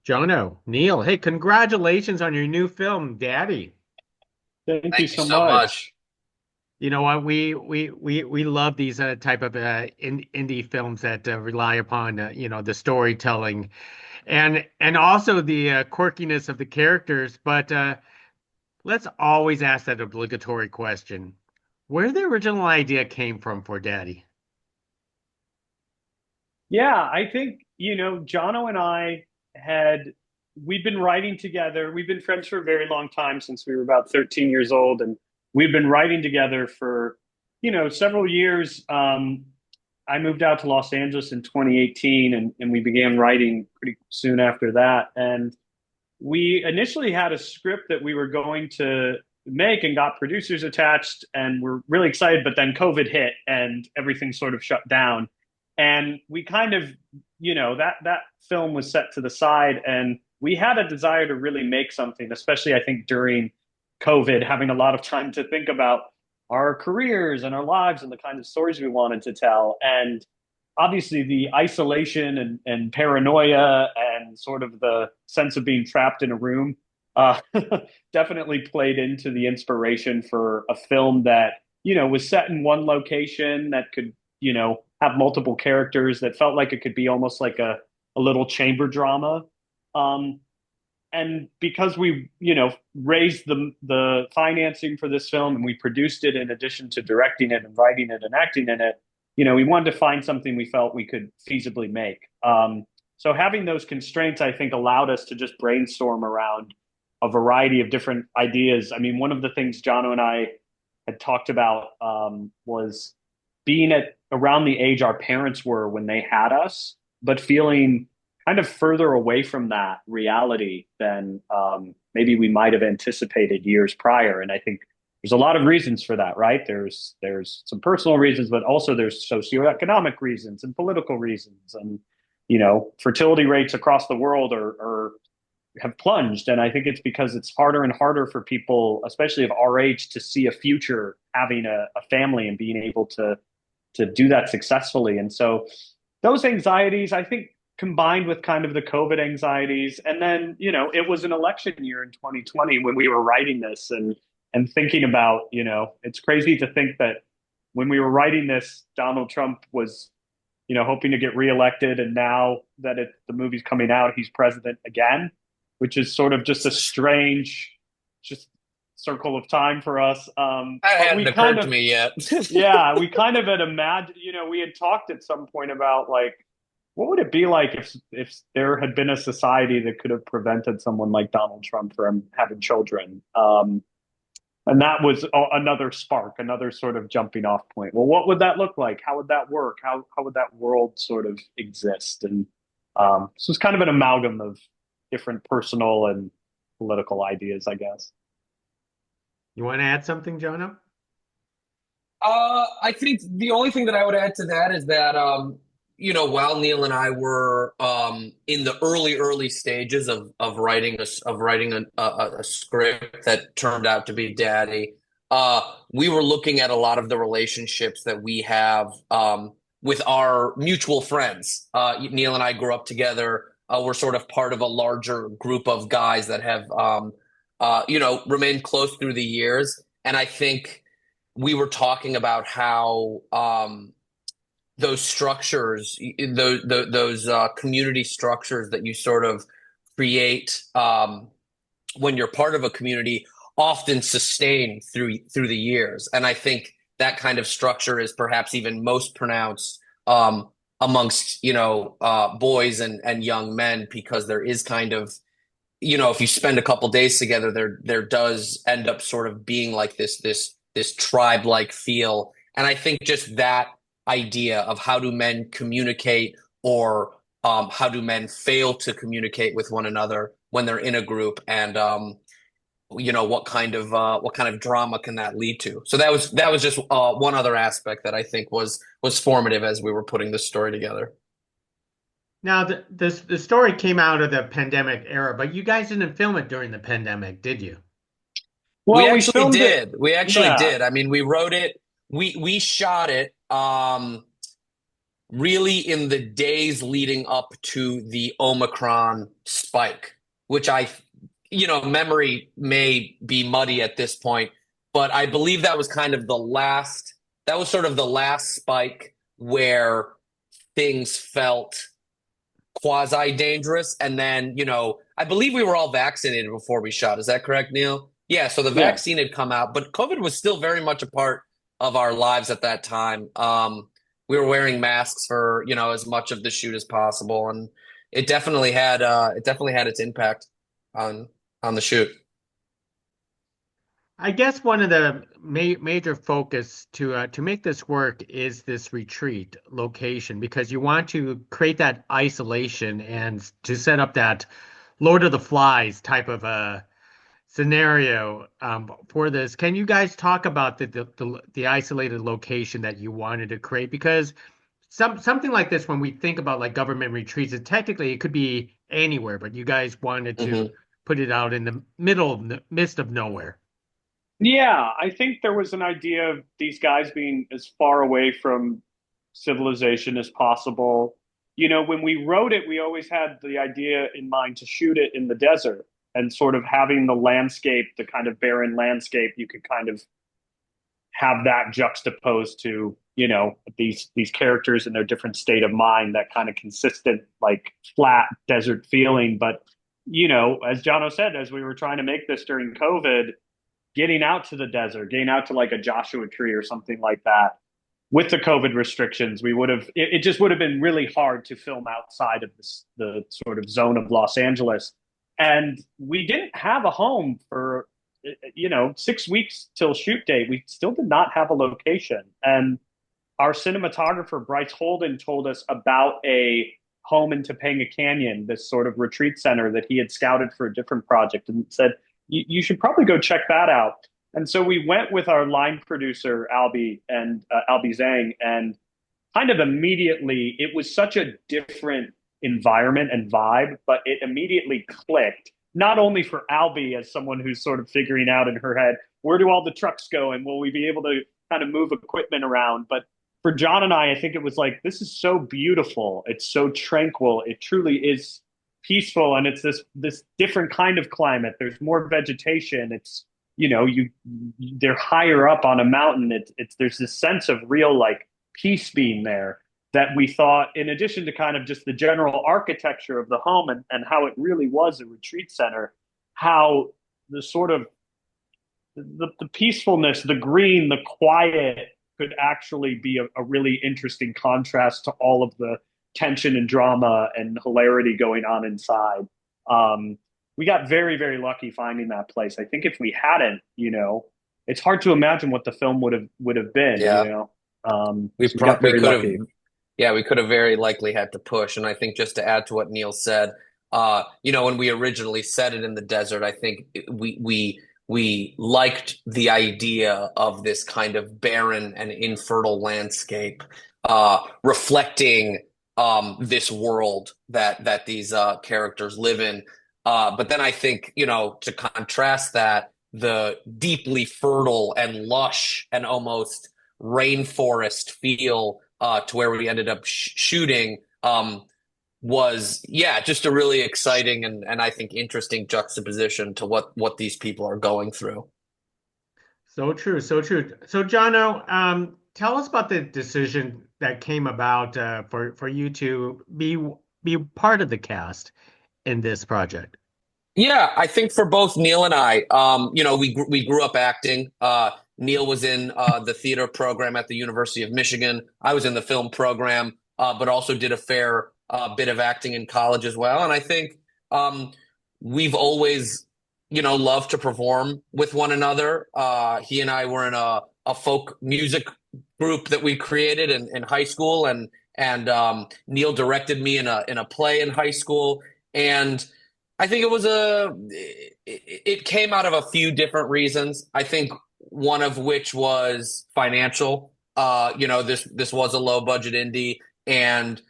Jono, Neal, hey, congratulations on your new film, Daddy. Thank you Thank you so so much. much. You know what? We love these type of indie films that rely upon the storytelling and also the quirkiness of the characters. But let's always ask that obligatory question: where the original idea came from for Daddy? Yeah, I think, Jono and I had, we've been writing together. We've been friends for a very long time since we were about 13 years old. And we've been writing together for, several years. I moved out to Los Angeles in 2018 and we began writing pretty soon after that. And we initially had a script that we were going to make and got producers attached and we're really excited, but then COVID hit and everything sort of shut down. And we kind of, that film was set to the side and we had a desire to really make something, especially I think during COVID, having a lot of time to think about our careers and our lives and the kind of stories we wanted to tell. And obviously the isolation and paranoia and sort of the sense of being trapped in a room uh, definitely played into the inspiration for a film that was set in one location that could have multiple characters that felt like it could be almost like a little chamber drama. um, and because we raised the financing for this film and we produced it in addition to directing it and writing it and acting in it, we wanted to find something we felt we could feasibly make. So having those constraints, I think, allowed us to just brainstorm around a variety of different ideas. I mean, one of the things Jono and I had talked about was being at around the age our parents were when they had us, but feeling kind of further away from that reality than maybe we might have anticipated years prior. And I think there's a lot of reasons for that, right? There's some personal reasons, but also there's socioeconomic reasons and political reasons, and fertility rates across the world are have plunged. And I think it's because it's harder and harder for people, especially of our age, to see a future having a family and being able to do that successfully. And so those anxieties, I think, combined with kind of the COVID anxieties, and then it was an election year in 2020 when we were writing this and thinking about it's crazy to think that when we were writing this, Donald Trump was hoping to get reelected, and now that the movie's coming out, he's president again, which is sort of just a strange, just circle of time for us. That But hadn't we kind occurred to of, me yet. yeah, we kind of had imagined, we had talked at some point about like, what would it be like if there had been a society that could have prevented someone like Donald Trump from having children? And that was another spark, another sort of jumping off point. Well, what would that look like? How would that work? How would that world sort of exist? And so it's kind of an amalgam of different personal and political ideas, I guess. You want to add something, Jono? I think the only thing that I would add to that is that, while Neil and I were in the early stages of writing a script that turned out to be Daddy, we were looking at a lot of the relationships that we have with our mutual friends. Neil and I grew up together. We're sort of part of a larger group of guys that have, remained close through the years. And I think we were talking about how those structures, those community structures that you sort of create when you're part of a community, often sustain through the years. And I think that kind of structure is perhaps even most pronounced amongst boys and young men, because there is kind of, if you spend a couple days together, there does end up sort of being like this tribe like feel. And I think just that idea of how do men communicate, or how do men fail to communicate with one another when they're in a group, and what kind of drama can that lead to. So that was just one other aspect that I think was formative as we were putting this story together. Now, the story came out of the pandemic era, but you guys didn't film it during the pandemic, did you? We Well, we actually filmed it. did. We actually Yeah. did. I mean, we wrote it. We shot it. really in the days leading up to the Omicron spike, which memory may be muddy at this point, but I believe that was kind of that was sort of the last spike where things felt quasi dangerous. And then, I believe we were all vaccinated before we shot. Is that correct, Neal? Yeah. So the Yeah. vaccine had come out, but COVID was still very much a part of our lives at that time. We were wearing masks for, as much of the shoot as possible. And it definitely had its impact on, on the shoot. I guess one of the major focus to make this work is this retreat location because you want to create that isolation and to set up that Lord of the Flies type of a scenario for this. Can you guys talk about the isolated location that you wanted to create? Because something like this, when we think about like government retreats, technically it could be anywhere, but you guys wanted to Hmm. put it out in the middle of the midst of nowhere. Yeah, I think there was an idea of these guys being as far away from civilization as possible. When we wrote it, we always had the idea in mind to shoot it in the desert and sort of having the landscape, the kind of barren landscape, you could kind of have that juxtaposed to, these characters in their different state of mind, that kind of consistent, like flat desert feeling. But, as Jono said, as we were trying to make this during COVID, getting out to the desert, getting out to like a Joshua Tree or something like that. With the COVID restrictions, it just would have been really hard to film outside of the sort of zone of Los Angeles. And we didn't have a home for, 6 weeks till shoot date. We still did not have a location. And our cinematographer, Bryce Holden, told us about a home in Topanga Canyon, this sort of retreat center that he had scouted for a different project, and said, you should probably go check that out. And so we went with our line producer, Albie Zhang, and kind of immediately, it was such a different environment and vibe, but it immediately clicked. Not only for Albie as someone who's sort of figuring out in her head, where do all the trucks go and will we be able to kind of move equipment around? But for John and I think it was like, this is so beautiful. It's so tranquil. It truly is peaceful, and it's this different kind of climate. There's more vegetation. It's they're higher up on a mountain. It's there's this sense of real like peace being there that we thought, in addition to kind of just the general architecture of the home and how it really was a retreat center, how the sort of the peacefulness, the green, the quiet could actually be a really interesting contrast to all of the tension and drama and hilarity going on inside. We got very, very lucky finding that place. I think if we hadn't, it's hard to imagine what the film would have been. Yeah. So we got We very could have, lucky. yeah, we could have very likely had to push. And I think just to add to what Neal said, when we originally set it in the desert, I think we liked the idea of this kind of barren and infertile landscape, reflecting this world that these characters live in. But then I think, to contrast that, the deeply fertile and lush and almost rainforest feel to where we ended up shooting was, yeah, just a really exciting and I think interesting juxtaposition to what these people are going through. So true, so true. So, Jono, tell us about the decision that came about for you to be part of the cast in this project. Yeah, I think for both Neal and I, we grew up acting. Neal was in the theater program at the University of Michigan. I was in the film program, but also did a fair bit of acting in college as well. And I think we've always, loved to perform with one another. He and I were in a folk music group that we created in high school, and Neal directed me in a play in high school, and I think it came out of a few different reasons. I think one of which was financial. This was a low budget indie, and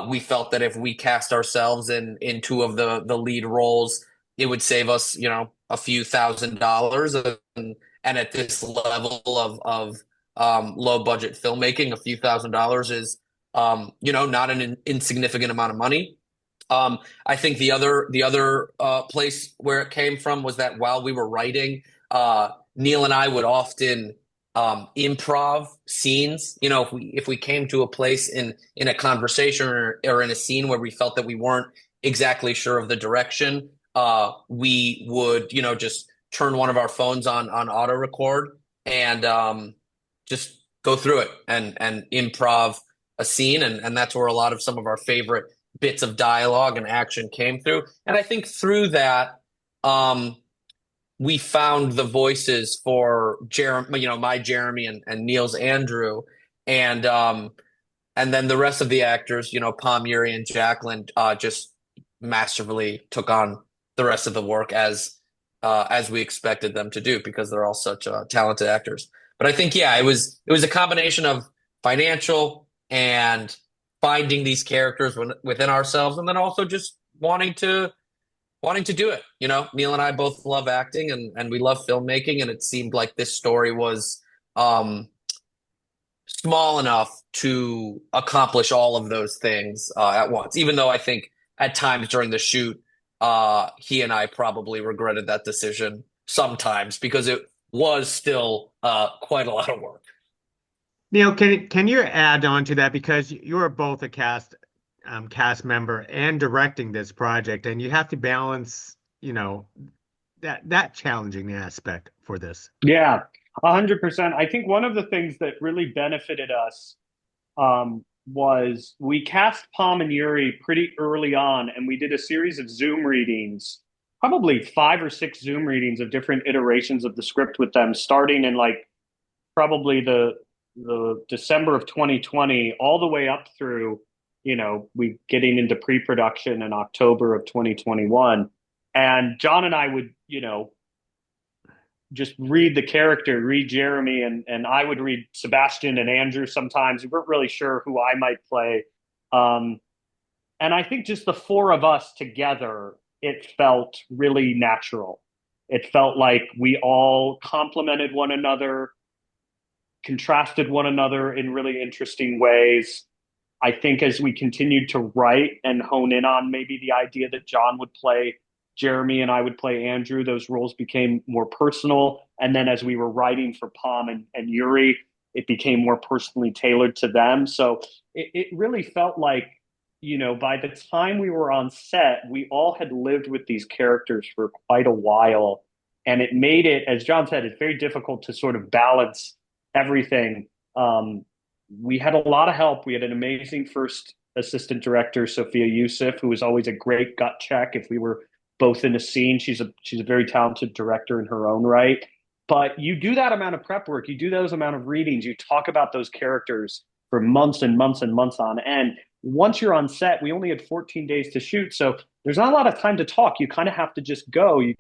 we felt that if we cast ourselves in two of the lead roles, it would save us, a few $1,000s. And at this level of low budget filmmaking, a few $1,000s Not an insignificant amount of money. I think the other place where it came from was that while we were writing, Neal and I would often improv scenes. If we came to a place in a conversation or in a scene where we felt that we weren't exactly sure of the direction, we would just turn one of our phones on auto record and just go through it and improv a scene, and that's where a lot of some of our favorite bits of dialogue and action came through. And I think through that, um, we found the voices for Jeremy, my Jeremy and Neal's Andrew, and and then the rest of the actors, Palm, Yuri, and Jacqueline, just masterfully took on the rest of the work as we expected them to do because they're all such talented actors. But I think, yeah, it was a combination of financial and finding these characters within ourselves, and then also just wanting to do it. Neal and I both love acting and we love filmmaking, and it seemed like this story was um, small enough to accomplish all of those things at once. Even though I think at times during the shoot, he and I probably regretted that decision sometimes because it was still quite a lot of work. Neal, can you add on to that because you are both a cast member and directing this project, and you have to balance, that challenging aspect for this. Yeah, 100%. I think one of the things that really benefited us was we cast Palm and Yuri pretty early on, and we did a series of Zoom readings, probably 5 or 6 Zoom readings of different iterations of the script with them, starting in like probably the December of 2020, all the way up through, we getting into pre-production in October of 2021. And John and I would, just read the character, read Jeremy, and I would read Sebastian and Andrew sometimes. We weren't really sure who I might play. Um, and I think just the four of us together, it felt really natural. It felt like we all complemented one another, contrasted one another in really interesting ways. I think as we continued to write and hone in on maybe the idea that John would play Jeremy and I would play Andrew, those roles became more personal. And then as we were writing for Palm and Yuri, it became more personally tailored to them. So it really felt like, by the time we were on set, we all had lived with these characters for quite a while. And it made it, as John said, it's very difficult to sort of balance everything. We had a lot of help. We had an amazing first assistant director, Sophia Youssef, who was always a great gut check if we were both in a scene. She's a very talented director in her own right. But you do that amount of prep work, you do those amount of readings, you talk about those characters for months and months and months on end. Once you're on set, we only had 14 days to shoot, so there's not a lot of time to talk. You kind of have to just go. You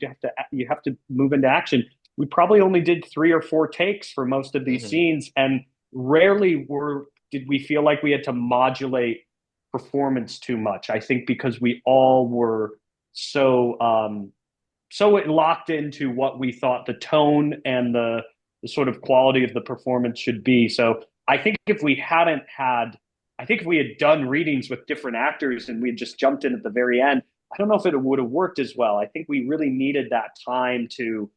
have to move into action. We probably only did 3 or 4 takes for most of these Mm-hmm. scenes, and rarely did we feel like we had to modulate performance too much. I think because we all were so it locked into what we thought the tone and the sort of quality of the performance should be. So I think if we had done readings with different actors and we had just jumped in at the very end, I don't know if it would have worked as well. I think we really needed that time to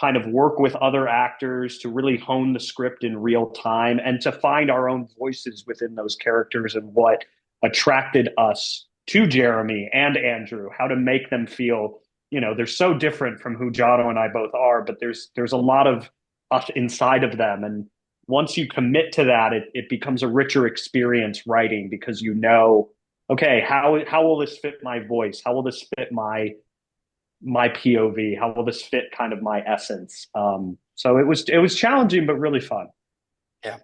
kind of work with other actors to really hone the script in real time and to find our own voices within those characters and what attracted us to Jeremy and Andrew, how to make them feel, they're so different from who Jono and I both are, but there's a lot of us inside of them. And once you commit to that, it becomes a richer experience writing because okay, how will this fit my voice? How will this fit my POV? How will this fit kind of my essence? So it was challenging but really fun. Yeah.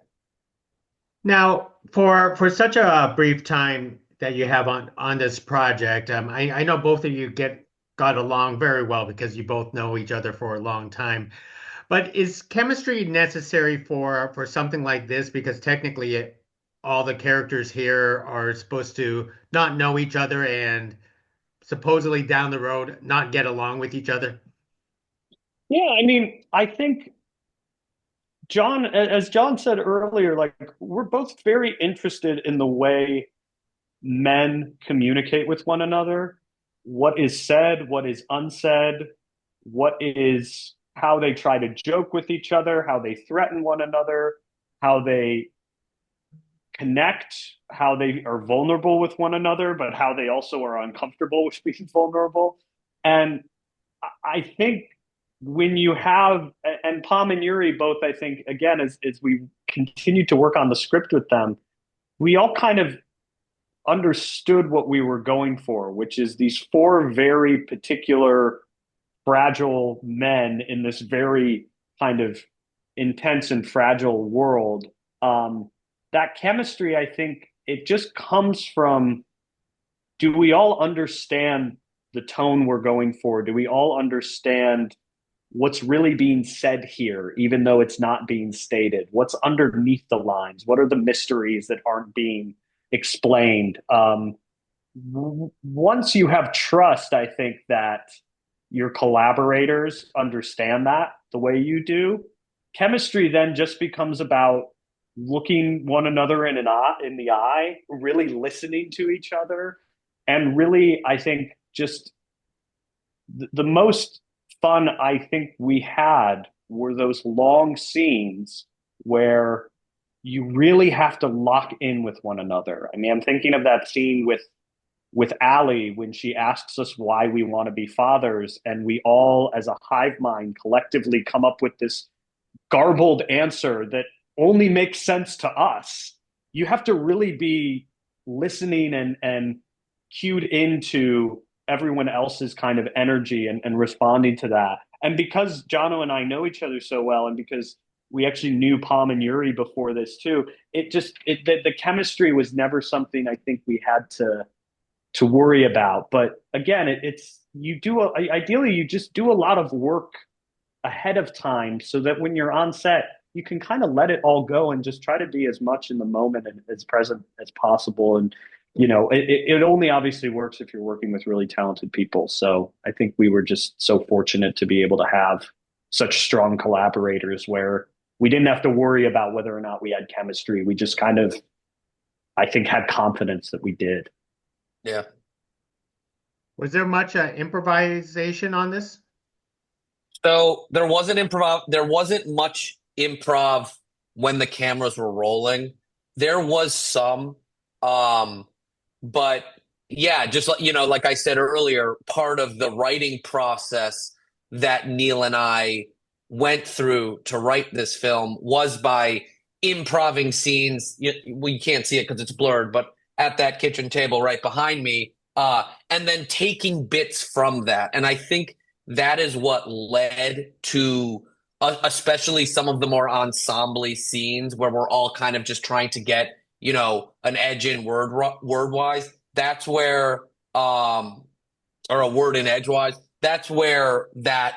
Now, for such a brief time that you have on this project, I know both of you got along very well because you both know each other for a long time. But is chemistry necessary for something like this? Because technically, all the characters here are supposed to not know each other and supposedly down the road not get along with each other. Yeah, I mean, I think John, as John said earlier, like we're both very interested in the way men communicate with one another, what is said, what is unsaid, what is how they try to joke with each other, how they threaten one another, how they connect, how they are vulnerable with one another, but how they also are uncomfortable with being vulnerable. And I think when you have, and Pom and Yuri both, I think, again, as we continue to work on the script with them, we all kind of understood what we were going for, which is these four very particular fragile men in this very kind of intense and fragile world. That chemistry, I think, it just comes from, do we all understand the tone we're going for? Do we all understand what's really being said here, even though it's not being stated? What's underneath the lines? What are the mysteries that aren't being explained? Once you have trust, I think that your collaborators understand that the way you do. Chemistry then just becomes about looking one another in the eye, really listening to each other, and really, I think, just the most fun I think we had were those long scenes where you really have to lock in with one another. I mean, I'm thinking of that scene with Allie when she asks us why we want to be fathers, and we all, as a hive mind, collectively come up with this garbled answer that only makes sense to us. You have to really be listening and cued into everyone else's kind of energy and responding to that. And because Jono and I know each other so well, and because we actually knew Pom and Yuri before this too, the chemistry was never something I think we had to worry about. But again, it's you do ideally you just do a lot of work ahead of time so that when you're on set, you can kind of let it all go and just try to be as much in the moment and as present as possible. And it only obviously works if you're working with really talented people. So I think we were just so fortunate to be able to have such strong collaborators where we didn't have to worry about whether or not we had chemistry. We just kind of, I think, had confidence that we did. Yeah. Was there much improvisation on this? So there wasn't much improv when the cameras were rolling. There was some, um, but yeah, just like I said earlier, part of the writing process that Neal and I went through to write this film was by improving scenes. We can't see it because it's blurred, but at that kitchen table right behind me, and then taking bits from that. And I think that is what led to especially some of the more ensemble scenes where we're all kind of just trying to get an edge in word wise. That's where or a word in edgewise. That's where that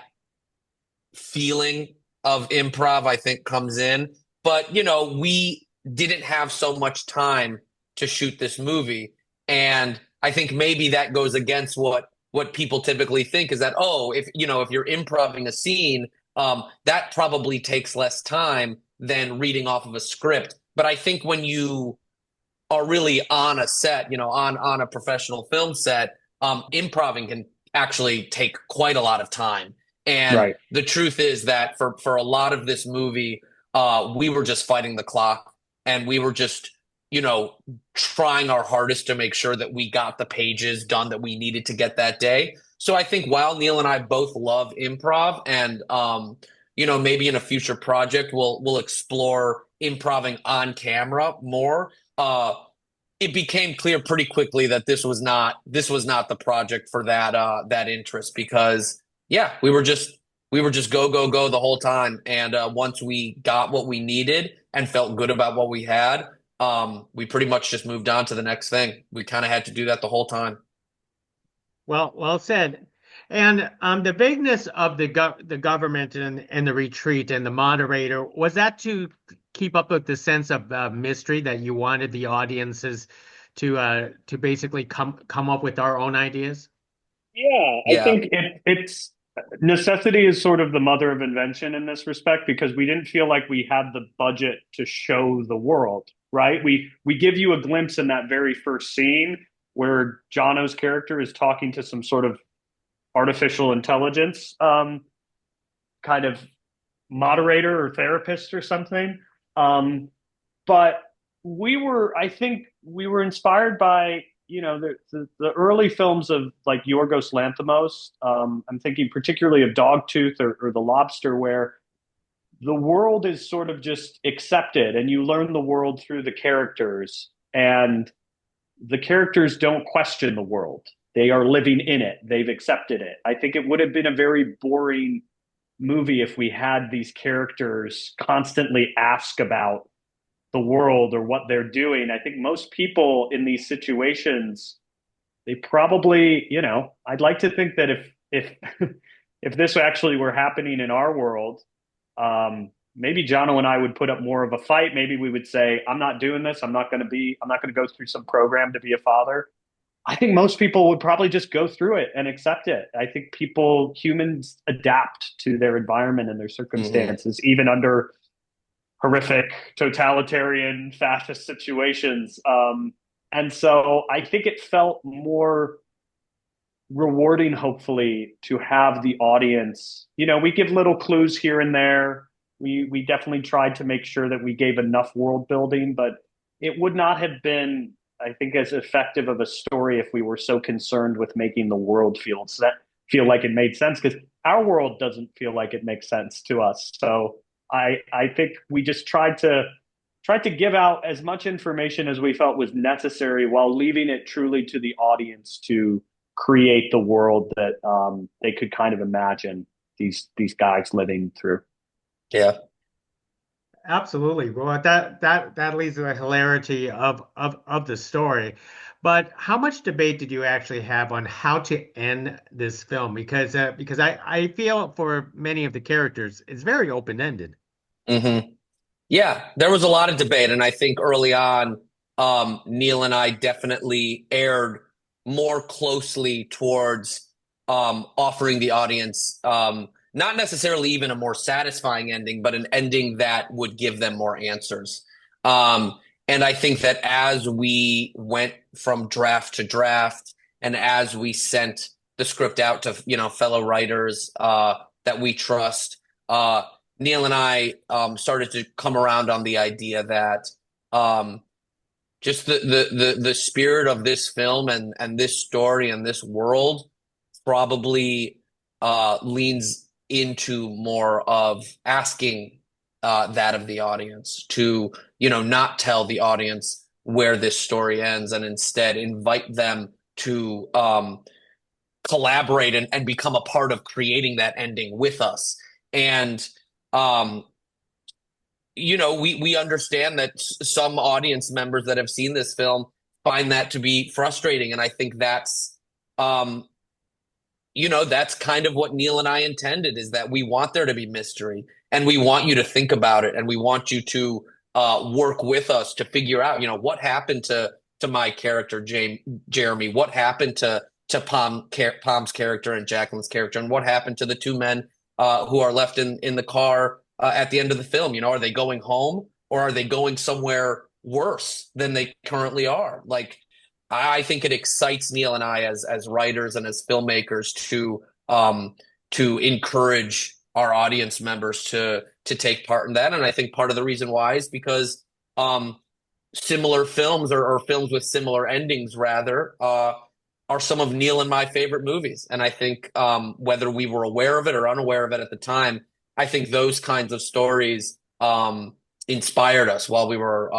feeling of improv I think comes in. But we didn't have so much time to shoot this movie, and I think maybe that goes against what people typically think is that, oh, if you're improving a scene, that probably takes less time than reading off of a script. But I think when you are really on a set, on a professional film set, improving can actually take quite a lot of time. And Right. the truth is that for a lot of this movie, we were just fighting the clock, and we were just trying our hardest to make sure that we got the pages done that we needed to get that day. So I think while Neal and I both love improv, and maybe in a future project we'll explore improving on camera more. It became clear pretty quickly that this was not the project for that interest, because yeah, we were just go go go the whole time, and once we got what we needed and felt good about what we had, we pretty much just moved on to the next thing. We kind of had to do that the whole time. Well said. And the vagueness of the government and the retreat and the moderator, was that to keep up with the sense of mystery that you wanted the audiences to basically come up with our own ideas? Yeah, I Yeah. think it's necessity is sort of the mother of invention in this respect because we didn't feel like we had the budget to show the world, right? We give you a glimpse in that very first scene where Jono's character is talking to some sort of artificial intelligence kind of moderator or therapist or something. But I think we were inspired by, the early films of like Yorgos Lanthimos. I'm thinking particularly of Dogtooth or The Lobster, where the world is sort of just accepted and you learn the world through the characters, and the characters don't question the world. They are living in it. They've accepted it. I think it would have been a very boring movie if we had these characters constantly ask about the world or what they're doing. I think most people in these situations, they probably, I'd like to think that if if this actually were happening in our world, maybe Jono and I would put up more of a fight. Maybe we would say, I'm not doing this. I'm not going to go through some program to be a father. I think most people would probably just go through it and accept it. I think humans adapt to their environment and their circumstances, even under horrific totalitarian fascist situations. And so I think it felt more rewarding, hopefully, to have the audience. We give little clues here and there. We definitely tried to make sure that we gave enough world building, but it would not have been, I think, as effective of a story if we were so concerned with making the world feel like it made sense, because our world doesn't feel like it makes sense to us. So I think we just tried to give out as much information as we felt was necessary while leaving it truly to the audience to create the world that they could kind of imagine these guys living through. Yeah. Absolutely. Well, that leads to the hilarity of the story. But how much debate did you actually have on how to end this film? Because I feel for many of the characters, it's very open-ended. hmm Yeah, there was a lot of debate, and I think early on, Neal and I definitely erred more closely towards offering the audience not necessarily even a more satisfying ending, but an ending that would give them more answers. And I think that as we went from draft to draft, and as we sent the script out to fellow writers that we trust. Neal and I started to come around on the idea that just the spirit of this film and this story and this world probably leans into more of asking that of the audience to not tell the audience where this story ends, and instead invite them to collaborate and become a part of creating that ending with us. And um, we understand that some audience members that have seen this film find that to be frustrating, and I think that's kind of what Neal and I intended, is that we want there to be mystery, and we want you to think about it, and we want you to work with us to figure out, what happened to my character, Jeremy, what happened to Pom's character and Jacqueline's character, and what happened to the two men who are left in the car at the end of the film. Are they going home, or are they going somewhere worse than they currently are? Like, I think it excites Neal and I as writers and as filmmakers to encourage our audience members to take part in that. And I think part of the reason why is because similar films or films with similar endings rather are some of Neal and my favorite movies. And I think whether we were aware of it or unaware of it at the time, I think those kinds of stories inspired us while we were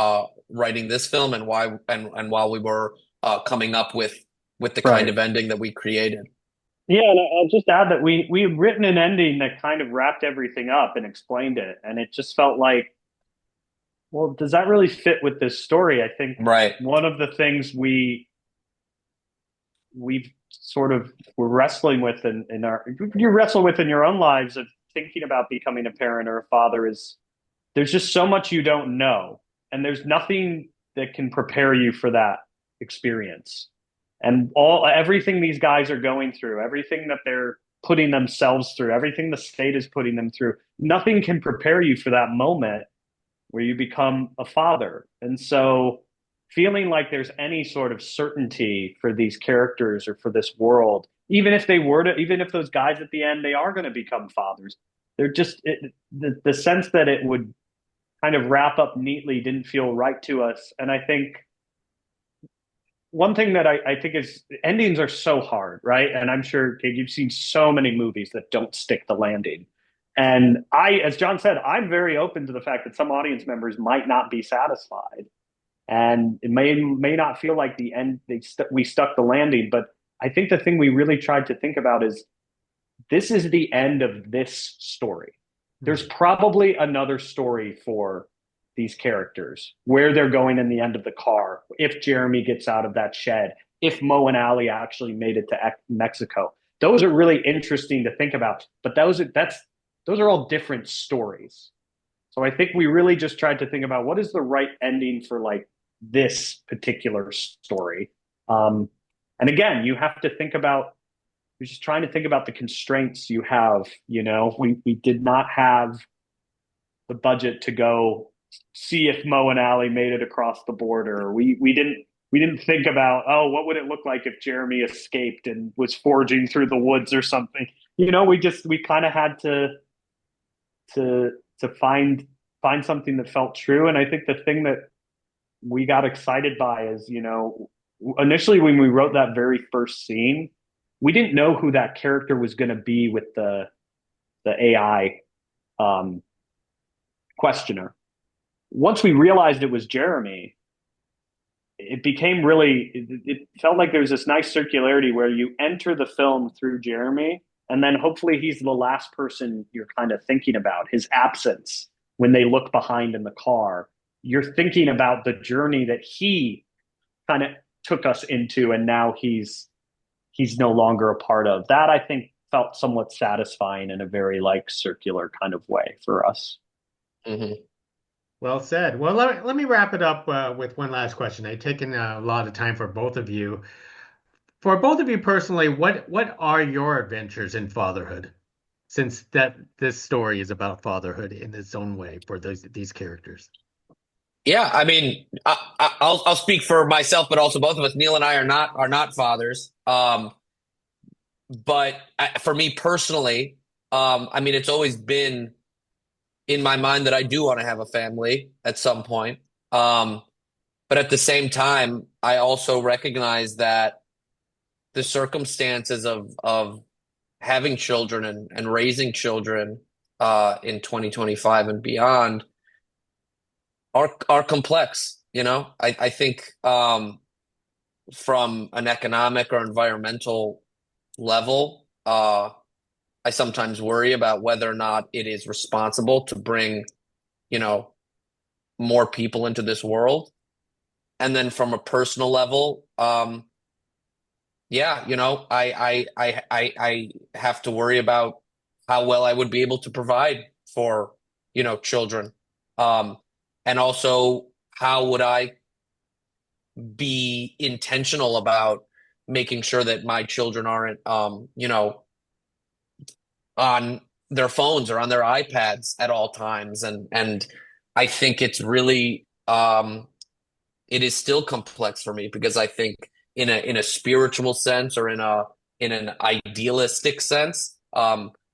writing this film, and while we were coming up with the kind of ending that we created. Yeah, and I'll just add that we had written an ending that kind of wrapped everything up and explained it, and it just felt like, well, does that really fit with this story? I think one of the things we sort of were wrestling with you wrestle with in your own lives of thinking about becoming a parent or a father is there's just so much you don't know, and there's nothing that can prepare you for that experience. And everything these guys are going through, everything that they're putting themselves through, everything the state is putting them through. Nothing can prepare you for that moment where you become a father. And so feeling like there's any sort of certainty for these characters or for this world, even if even if those guys at the end, they are going to become fathers, they're just, the sense that it would kind of wrap up neatly didn't feel right to us. And I think one thing that I think is endings are so hard, right? And I'm sure, Kate, you've seen so many movies that don't stick the landing. And as John said, I'm very open to the fact that some audience members might not be satisfied, and it may not feel like the end we stuck the landing. But I think the thing we really tried to think about is this is the end of this story. There's probably another story for these characters, where they're going in the end of the car, if Jeremy gets out of that shed, if Mo and Allie actually made it to Mexico. Those are really interesting to think about, but those are all different stories. So I think we really just tried to think about what is the right ending for like this particular story. And again, you have to think about, you're just trying to think about the constraints you have. We did not have the budget to go see if Mo and Allie made it across the border. We didn't think about, oh, what would it look like if Jeremy escaped and was foraging through the woods or something. We kind of had to find something that felt true. And I think the thing that we got excited by is, initially when we wrote that very first scene, we didn't know who that character was going to be with the AI questioner. Once we realized it was Jeremy, it became it felt like there was this nice circularity where you enter the film through Jeremy, and then hopefully he's the last person you're kind of thinking about, his absence when they look behind in the car. You're thinking about the journey that he kind of took us into, and now he's no longer a part of. That, I think, felt somewhat satisfying in a very like circular kind of way for us. Mm-hmm. Well said. Well, let me wrap it up with one last question. I've taken a lot of time for both of you. For both of you personally, what are your adventures in fatherhood? Since this story is about fatherhood in its own way for these characters. Yeah, I mean, I'll speak for myself, but also both of us. Neal and I are not fathers. But for me personally, I mean, it's always been in my mind that I do want to have a family at some point. But at the same time, I also recognize that the circumstances of having children and raising children in 2025 and beyond are complex. I think from an economic or environmental level, I sometimes worry about whether or not it is responsible to bring, more people into this world. And then from a personal level, yeah, I have to worry about how well I would be able to provide for, children. And also how would I be intentional about making sure that my children aren't, on their phones or on their iPads at all times. And I think it's really, it is still complex for me because I think in a spiritual sense or in an idealistic sense,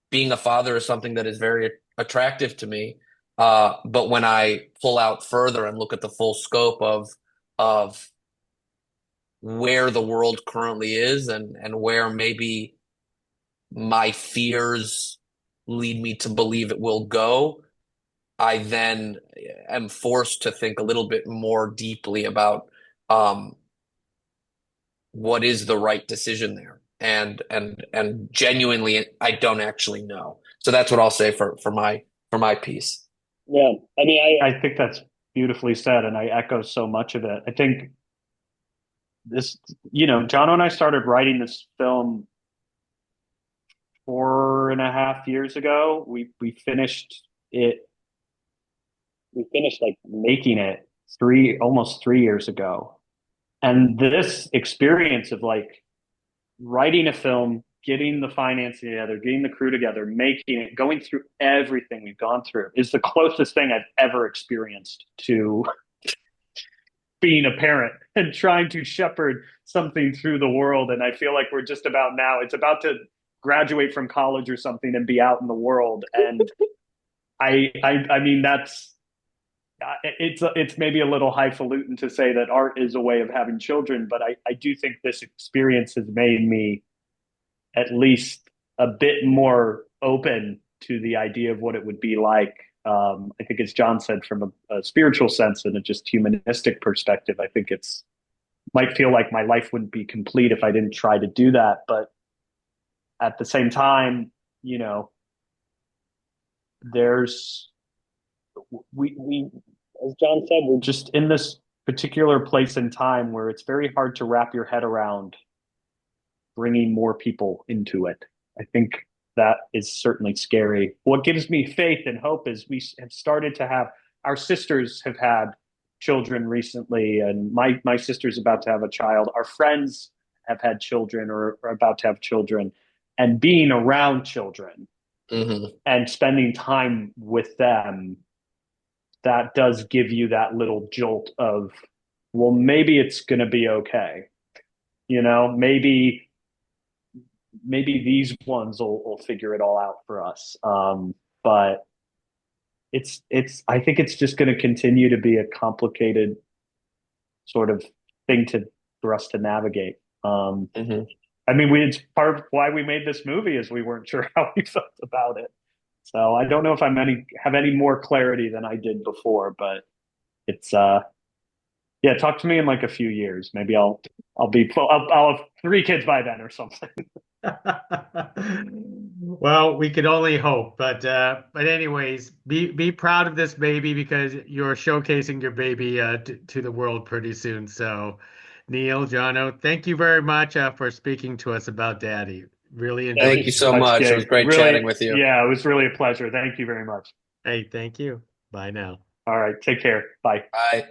being a father is something that is very attractive to me. But when I pull out further and look at the full scope of where the world currently is and where maybe my fears lead me to believe it will go, I then am forced to think a little bit more deeply about what is the right decision there. And genuinely, I don't actually know. So that's what I'll say for my piece. Yeah, I mean, I think that's beautifully said, and I echo so much of it. I think this, Jono and I started writing this film 4.5 years ago. We finished it. We finished like making it almost 3 years ago. And this experience of like writing a film getting the financing together, getting the crew together, making it, going through everything we've gone through is the closest thing I've ever experienced to being a parent and trying to shepherd something through the world. And I feel like we're just about now, it's about to graduate from college or something and be out in the world. And I mean, it's maybe a little highfalutin to say that art is a way of having children, but I do think this experience has made me at least a bit more open to the idea of what it would be like. I think, as John said, from a spiritual sense and a just humanistic perspective, I think it's might feel like my life wouldn't be complete if I didn't try to do that. But at the same time, you know, there's we as John said, we're just in this particular place in time where it's very hard to wrap your head around bringing more people into it. I think that is certainly scary. What gives me faith and hope is we have started to have our sisters have had children recently, and my sister's about to have a child. Our friends have had children or are about to have children, and being around children and spending time with them, that does give you that little jolt of, well, maybe it's going to be okay. You know, maybe these ones will figure it all out for us. But I think it's just going to continue to be a complicated sort of thing for us to navigate. I mean, it's part of why we made this movie is we weren't sure how we felt about it. So I don't know if have any more clarity than I did before, but it's yeah, talk to me in like a few years. Maybe I'll have 3 kids by then or something. Well, we could only hope, but anyways, be proud of this baby because you're showcasing your baby to the world pretty soon. So, Neal, Jono, thank you very much for speaking to us about Daddy. Really Thank enjoyed you it. so much. It was great Really, chatting with you. yeah, it was really a pleasure. Thank you very much. Hey, thank you. Bye now. All right, take care. Bye. Bye.